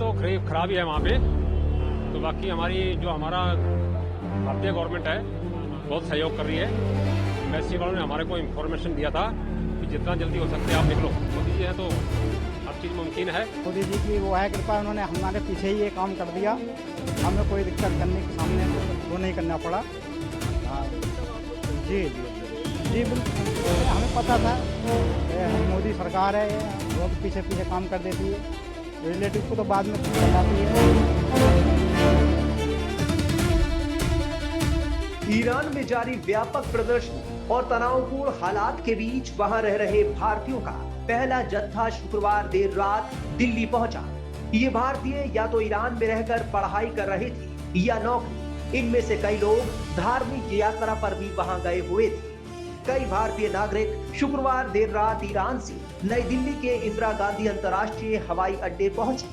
तो खराब ही है वहाँ पे। तो बाकी हमारा भारतीय गवर्नमेंट है बहुत सहयोग कर रही है। एम्बेसी वालों ने हमारे को इन्फॉर्मेशन दिया था कि जितना जल्दी हो सकते आप निकलो। मोदी जी हैं तो हर चीज़ मुमकिन है। मोदी जी की वो है कृपा, उन्होंने हमारे पीछे ही ये काम कर दिया, हमें कोई दिक्कत करने के सामने वो नहीं करना पड़ा। हाँ जी जी जी बिल्कुल, हमें पता था मोदी सरकार है, वो पीछे पीछे काम कर देती है, रिलेटिव को तो बाद में बताती है। ईरान में जारी व्यापक प्रदर्शन और तनावपूर्ण हालात के बीच वहां रह रहे भारतीयों का पहला जत्था शुक्रवार देर रात दिल्ली पहुंचा। ये भारतीय या तो ईरान में रहकर पढ़ाई कर रहे थे या नौकरी। इनमें से कई लोग धार्मिक यात्रा पर भी वहां गए हुए थे। कई भारतीय नागरिक शुक्रवार देर रात ईरान से नई दिल्ली के इंदिरा गांधी अंतर्राष्ट्रीय हवाई अड्डे पहुंचे।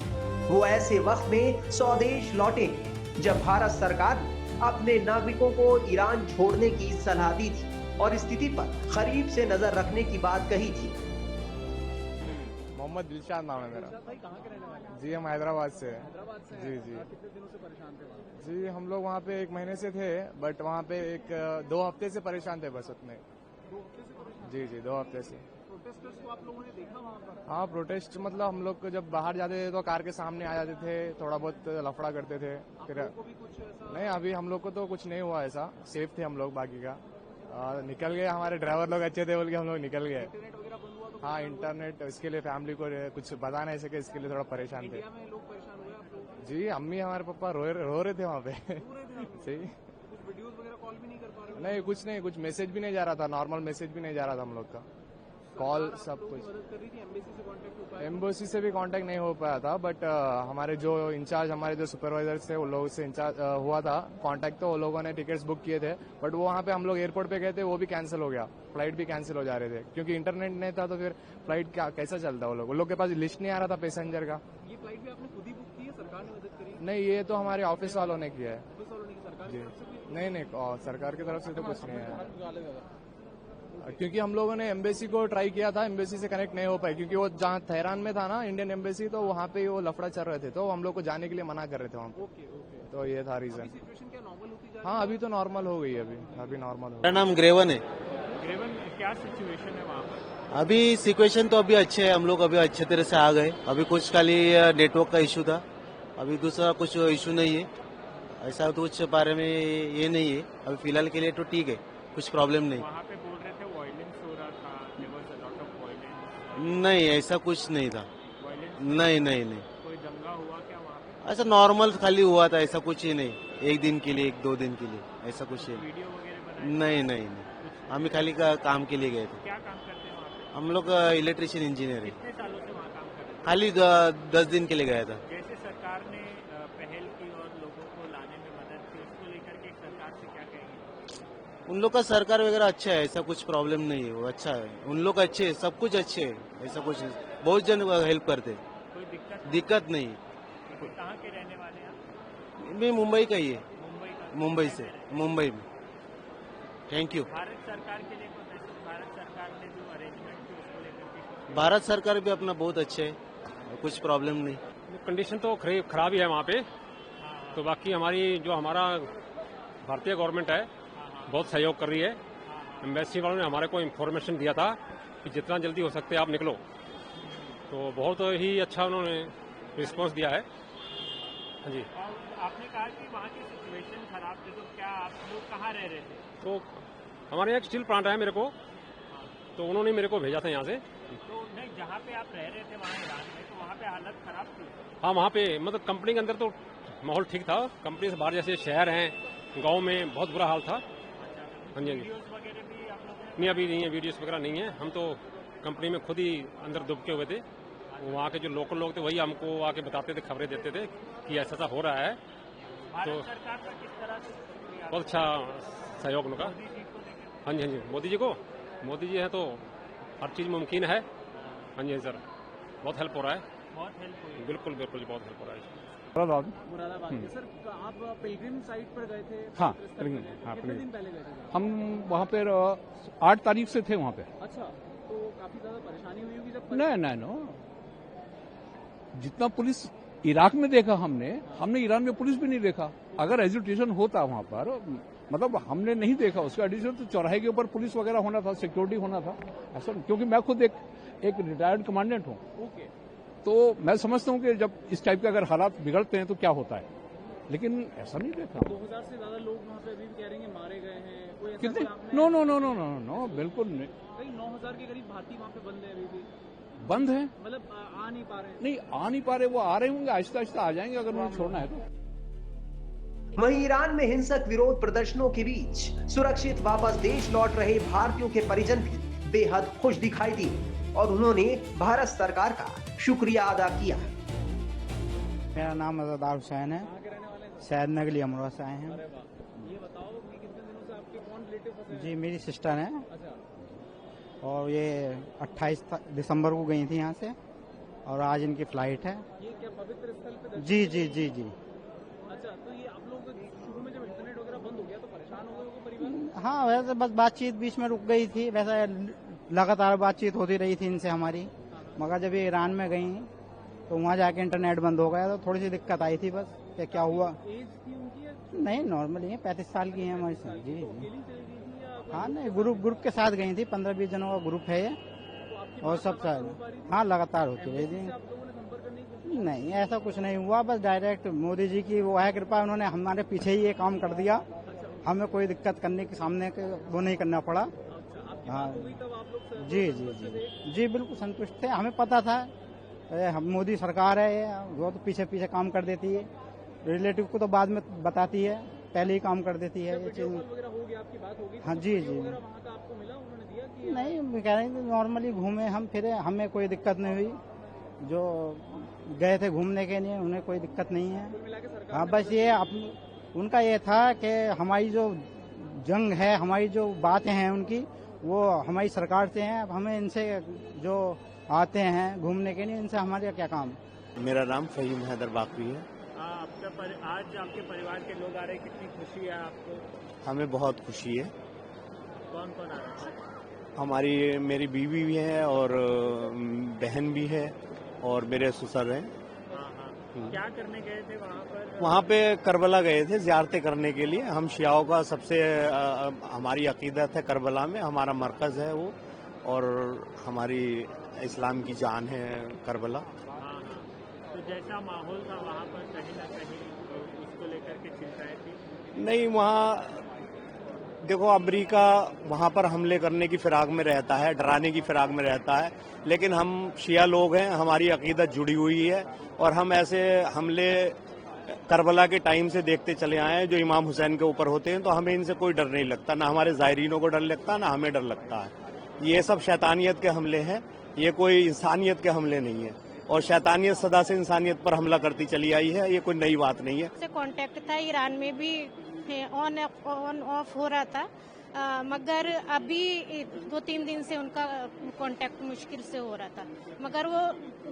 वो ऐसे वक्त में स्वदेश लौटे हैं जब भारत सरकार ने अपने नागरिकों को ईरान छोड़ने की सलाह दी थी और स्थिति पर करीब से नजर रखने की बात कही थी। मोहम्मद दिलशाद नाम है मेरा। भाई कहाँ के रहने वाले हैं? जी हम हैदराबाद से हैं। हैदराबाद से जी हैं? जी कितने दिनों से परेशान थे वहाँ? जी हम लोग वहाँ पे 1 महीने से थे, बट वहाँ पे 2 हफ्ते से परेशान थे बस उतने। 2 हफ्ते से परेशान? जी जी 2 हफ्ते से। प्रोटेस्टर्स को आप लोगों ने देखा वहाँ पर? हाँ प्रोटेस्ट मतलब हम लोग जब बाहर जाते थे तो कार के सामने आ जाते थे, थोड़ा बहुत लफड़ा करते थे। फिर को भी कुछ ऐसा? नहीं, अभी हम लोग को तो कुछ नहीं हुआ, ऐसा सेफ थे हम लोग। बाकी का निकल गए, हमारे ड्राइवर लोग अच्छे थे बोल के हम लोग निकल गए। इंटरनेट वगैरह बंद हुआ तो? हाँ इंटरनेट, इसके लिए फैमिली को कुछ बता नहीं सके, इसके लिए थोड़ा परेशान थे। इंडिया में लोग परेशान हुए आप लोग? जी अम्मी हमारे पापा रो रहे थे वहाँ पे। सही। कुछ वीडियोस वगैरह कॉल भी नहीं कर पा रहे? नहीं कुछ नहीं, कुछ मैसेज भी नहीं जा रहा था, नॉर्मल मैसेज भी नहीं जा रहा था हम लोग का, कॉल सब कुछ। मदद कर रही थी, एम्बेसी से कांटेक्ट हो पाया? एम्बेसी से भी कांटेक्ट नहीं हो पाया था, बट हमारे जो इंचार्ज, हमारे जो सुपरवाइजर थे, उन लोगों से इंचार्ज हुआ था कांटेक्ट, तो वो लोगों ने टिकट्स बुक किए थे। बट वो वहाँ पे हम लोग एयरपोर्ट पे गए थे, वो भी कैंसिल हो गया, फ्लाइट भी कैंसिल हो जा रहे थे क्योंकि इंटरनेट नहीं था। तो फिर फ्लाइट कैसा चलता, वो लोग के पास लिस्ट नहीं आ रहा था पैसेंजर का। ये फ्लाइट भी आपने खुद ही बुक की है? सरकार ने मदद करी? नहीं, ये तो हमारे ऑफिस वालों ने किया है। ऑफिस वालों ने की? सरकार जी की तरफ से भी? नहीं नहीं, सरकार की तरफ से तो कुछ नहीं है, क्योंकि हम लोगों ने एम्बेसी को ट्राई किया था, एम्बेसी से कनेक्ट नहीं हो पाए क्योंकि वो जहाँ तेहरान में था ना इंडियन एम्बेसी, तो वहाँ पे वो लफड़ा चल रहे थे, तो हम लोग को जाने के लिए मना कर रहे थे वहाँ पे। Okay okay. तो ये था रीजन। सिचुएशन क्या नॉर्मल होती जा रही हाँ अभी तो नॉर्मल हो गई है, अभी नॉर्मल हो गई। मेरा नाम ग्रेवन है। ग्रेवन, क्या सिचुएशन है वहाँ पर? अभी सिचुएशन तो अभी अच्छे है, हम लोग अभी अच्छे तरह से आ गए। अभी कुछ खाली नेटवर्क का इशू था, अभी दूसरा कुछ इशू नहीं है, ऐसा तो कुछ बारे में ये नहीं है। अभी फिलहाल के लिए तो ठीक है, कुछ प्रॉब्लम नहीं। वहाँ पे बोल रहे थे वायलेंस हो रहा था, there was a lot of violence. नहीं ऐसा कुछ नहीं था। नहीं नहीं नहीं, कोई दंगा हुआ क्या वहाँ पे? ऐसा नॉर्मल खाली हुआ था, ऐसा कुछ ही नहीं। 1 दिन के लिए, 1-2 दिन के लिए, ऐसा कुछ ही वीडियो वगैरह बनाए? नहीं। नहीं नहीं, हम खाली काम के लिए गए थे। क्या काम करते हैं वहाँ पे? हम लोग इलेक्ट्रिशियन इंजीनियर है। कितने सालों से वहाँ काम कर रहे हैं? खाली 10 दिन के लिए गया था। जैसे सरकार ने पहल की और लोगों को लाने में मदद की, उसको लेकर के सरकार से क्या कहेंगे? उन लोग का सरकार वगैरह अच्छा है, ऐसा कुछ प्रॉब्लम नहीं है, वो अच्छा है, उन लोग अच्छे है, सब कुछ अच्छे है, ऐसा कुछ नहीं। बहुत जन हेल्प करते हैं, कोई दिक्कत नहीं। कहाँ के रहने वाले हैं आप? मैं मुंबई का ही है, मुंबई का? मुंबई से, मुंबई में। Thank you. भारत सरकार के लिए कोई मैसेज? भारत सरकार ने जो अरेंजमेंट की उसको लेकर के? भारत सरकार भी अपना बहुत अच्छे है, कुछ प्रॉब्लम नहीं। कंडीशन तो खराब ही है वहाँ पे। तो बाकी हमारा भारतीय गवर्नमेंट है बहुत सहयोग कर रही है। एम्बेसी वालों ने हमारे को इन्फॉर्मेशन दिया था कि जितना जल्दी हो सकते आप निकलो। तो बहुत ही अच्छा उन्होंने रिस्पांस दिया है। हाँ जी। आपने कहा कि वहाँ की सिचुएशन खराब थी, तो क्या आप लोग कहाँ रह रहे थे? तो हमारे यहाँ एक स्टील प्लांट है मेरे को, तो उन्होंने मेरे को भेजा था यहाँ से। तो नहीं, जहाँ पे आप रह रहे थे वहाँ ईरान में, तो वहाँ पे हालत खराब थी? हाँ वहाँ पे मतलब कंपनी के अंदर तो माहौल ठीक था, कंपनी से बाहर जैसे शहर हैं, गांव में बहुत बुरा हाल था। हाँ जी हाँ जी। वीडियोस वगैरह भी आप लोगों ने? नहीं अभी नहीं है, वीडियोस वगैरह नहीं है। हम तो कंपनी में खुद ही अंदर दुबके हुए थे। वहाँ के जो लोकल लोग थे वही हमको आके बताते थे, खबरें देते थे कि ऐसा हो रहा है। भारत सरकार का किस तरह से शुक्रिया? बहुत अच्छा सहयोग उनका। मोदी जी को लेकर? हाँ जी हाँ जी, मोदी जी हैं तो हर चीज़ मुमकिन है। हाँ जी सर, बहुत हेल्प हो रहा है। बहुत हेल्प हुई? बिल्कुल बिल्कुल बहुत हेल्प हो रहा है। मुरादाबाद में। सर आप पिलग्रिम साइट पर गए थे? हाँ, पिलग्रिम। हाँ, कितने दिन पहले गए थे? हम वहाँ पर 8 तारीख से थे वहाँ पे। अच्छा, तो काफी ज्यादा परेशानी हुई होगी जब? नहीं, जितना पुलिस इराक में देखा हमने ईरान में पुलिस भी नहीं देखा। अगर एजुटेशन होता वहां पर, मतलब हमने नहीं देखा उसका एडिशन, तो चौराहे के ऊपर पुलिस वगैरह होना था, सिक्योरिटी होना था। ऐसा क्योंकि मैं खुद एक रिटायर्ड कमांडेंट हूँ, तो मैं समझता हूँ कि जब इस टाइप के अगर हालात बिगड़ते हैं तो क्या होता है, लेकिन ऐसा नहीं देखा। 2000 से ज्यादा लोग वहाँ पे अभी भी कह रहे हैं मारे गए हैं। कोई ऐसा कितने? कोई आपने- नो, बिल्कुल नहीं। कई 9000 के करीब भारतीय वहाँ पे बंद है अभी भी, बंद है, मतलब आ नहीं पा रहे हैं। नहीं आ नहीं पा रहे, वो आ रहे होंगे, आहिस्ता आहिस्ता आ जाएंगे अगर उन्हें छोड़ना है तो। वहीं ईरान में हिंसक विरोध प्रदर्शनों के बीच सुरक्षित वापस देश लौट रहे भारतीयों के परिजन भी बेहद खुश दिखाई दिए और उन्होंने भारत सरकार का शुक्रिया अदा किया। मेरा नाम अज़ादार हुसैन है, सैद नगली अमरोहा से आए हैं। ये बताओ कि कितने दिनों से आपके कौन रिलेटिव फंसे हैं? जी मेरी सिस्टर है, अच्छा, और ये 28 दिसंबर को गई थी यहाँ से, और आज इनकी फ्लाइट है। ये क्या पवित्र स्थल पे दर्शन? जी जी जी जी। अच्छा, तो ये आप लोग शुरू में जब इंटरनेट वगैरह बंद हो गया तो परेशान हो गए होंगे परिवार? हाँ वैसे बस बातचीत बीच में रुक गई थी, वैसे लगातार बातचीत होती रही थी इनसे हमारी, मगर जब ये ईरान में गई तो वहाँ जाके इंटरनेट बंद हो गया तो थोड़ी सी दिक्कत आई थी। बस कि क्या हुआ, एज थी उनकी या नहीं नॉर्मली है, 35 साल की है हमारी सर जी। अकेली चली गई थी या कोई- हाँ नहीं, ग्रुप के साथ गई थी, 15-20 जनों का ग्रुप है ये, तो आपकी और सब हाँ लगातार होती रही थी। आप लोगों ने संपर्क करने की कोशिश? नहीं ऐसा कुछ नहीं हुआ, बस डायरेक्ट मोदी जी की वो है कृपा, उन्होंने हमारे पीछे ही ये काम कर दिया, हमें कोई दिक्कत करने के सामने वो नहीं करना पड़ा। अच्छा, आपकी हाँ बात हो गई तब आप लोग जी जी जी जी बिल्कुल संतुष्ट थे, हमें पता था हम मोदी सरकार है ये, वो तो पीछे पीछे काम कर देती है, रिलेटिव को तो बाद में बताती है, पहले ही काम कर देती है ये चीज। वगैरह हो गया, आपकी बात हो गई? हाँ जी जी। वगैरह वहाँ का आपको मिला, उन्होंने दिया कि नहीं कह रहे हैं नॉर्मली घूमे हम फिरे, हमें कोई दिक्कत नहीं हुई, जो गए थे घूमने के लिए उन्हें कोई दिक्कत नहीं है। मिला के सरकार हाँ बस ये उनका ये था कि हमारी जो जंग है, हमारी जो बातें हैं उनकी, वो हमारी सरकार से हैं, अब हमें इनसे जो आते हैं घूमने के लिए, इनसे हमारे क्या काम। मेरा नाम फहीम हैदर बाकवी है। आज आपके परिवार के लोग आ रहे हैं, कितनी खुशी है आपको? हमें बहुत खुशी है। कौन कौन आ रहा है? हमारी मेरी बीवी भी है और बहन भी है और मेरे ससुर हैं। हाँ। क्या करने गए थे वहाँ पर? वहाँ पे करबला गए थे ज़ियारतें करने के लिए। हम शियाओं का सबसे हमारी अकीदत है, करबला में हमारा मरकज़ है वो, और हमारी इस्लाम की जान है करबला। हाँ। तो जैसा माहौल था वहाँ पर, कहीं ना कहीं उसको लेकर के चिंताएं थी? नहीं, वहाँ देखो अमेरिका वहाँ पर हमले करने की फिराक में रहता है, डराने की फिराक में रहता है, लेकिन हम शिया लोग हैं, हमारी अकीदत जुड़ी हुई है और हम ऐसे हमले करबला के टाइम से देखते चले आए हैं जो इमाम हुसैन के ऊपर होते हैं, तो हमें इनसे कोई डर नहीं लगता, ना हमारे ज़ायरीनों को डर लगता, ना हमें डर लगता है। ये सब शैतानियत के हमले हैं, ये कोई इंसानियत के हमले नहीं है, और शैतानियत सदा से इंसानियत पर हमला करती चली आई है, ये कोई नई बात नहीं है। से कांटेक्ट था, ईरान में भी ऑन ऑफ हो रहा था, मगर अभी 2-3 दिन से उनका कांटेक्ट मुश्किल से हो रहा था, मगर वो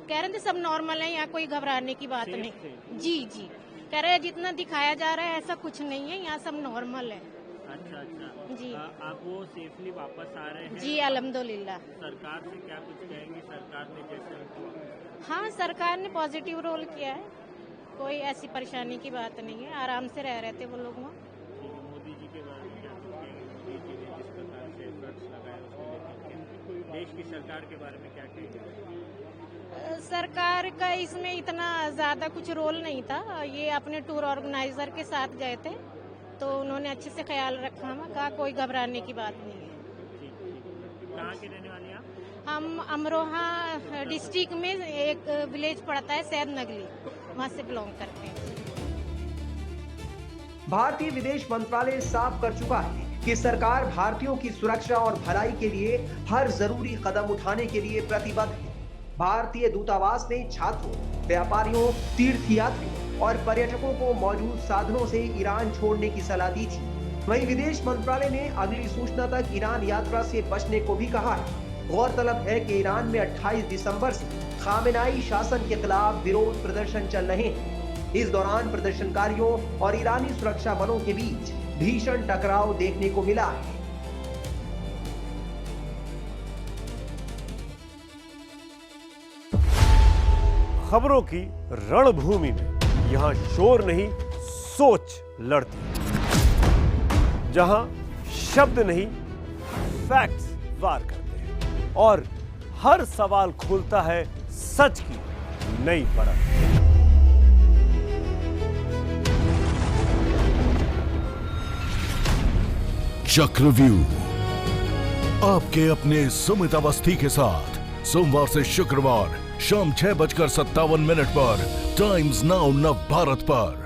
कह रहे थे सब नॉर्मल है, यहाँ कोई घबराने की बात नहीं। जी जी कह रहे हैं जितना दिखाया जा रहा है ऐसा कुछ नहीं है, यहाँ सब नॉर्मल है। अच्छा जी। आप वो सेफली वापस आ रहे हैं? जी अल्हम्दुलिल्लाह। सरकार से क्या कुछ कहेंगी? सरकार ने जैसे उनको हाँ सरकार ने पॉजिटिव रोल किया है, कोई ऐसी परेशानी की बात नहीं है, आराम से रह रहे थे वो लोग वहाँ। मोदी जी के बारे में क्या कहेंगे? मोदी जी ने जिस प्रकार से एफर्ट्स लगाए उसको लेकर के देश की सरकार के बारे में क्या कहेंगे? सरकार का इसमें इतना ज्यादा कुछ रोल नहीं था, ये अपने टूर ऑर्गेनाइजर के साथ गए थे तो उन्होंने अच्छे से ख्याल रखा, हमें कहा कोई घबराने की बात नहीं है। कहाँ के रहने वाले हैं आप? हम अमरोहा डिस्ट्रिक्ट में एक विलेज पड़ता है सैद नगली, वहाँ से बिलोंग करते हैं। भारतीय विदेश मंत्रालय साफ कर चुका है कि सरकार भारतीयों की सुरक्षा और भलाई के लिए हर जरूरी कदम उठाने के लिए प्रतिबद्ध है। भारतीय दूतावास ने छात्रों, व्यापारियों, तीर्थयात्रियों और पर्यटकों को मौजूद साधनों से ईरान छोड़ने की सलाह दी थी। वहीं विदेश मंत्रालय ने अगली सूचना तक ईरान यात्रा से बचने को भी कहा है। गौरतलब है कि ईरान में 28 दिसंबर से खामेनाई शासन के खिलाफ विरोध प्रदर्शन चल रहे हैं। इस दौरान प्रदर्शनकारियों और ईरानी सुरक्षा बलों के बीच भीषण टकराव देखने को मिला है। खबरों की रणभूमि में यहाँ शोर नहीं सोच लड़ती है, जहां शब्द नहीं फैक्ट्स वार करते हैं और हर सवाल खोलता है सच की नई परत। चक्रव्यूह आपके अपने सुमित अवस्थी के साथ सोमवार से शुक्रवार शाम 6:57 पर टाइम्स नाउ नव भारत पर।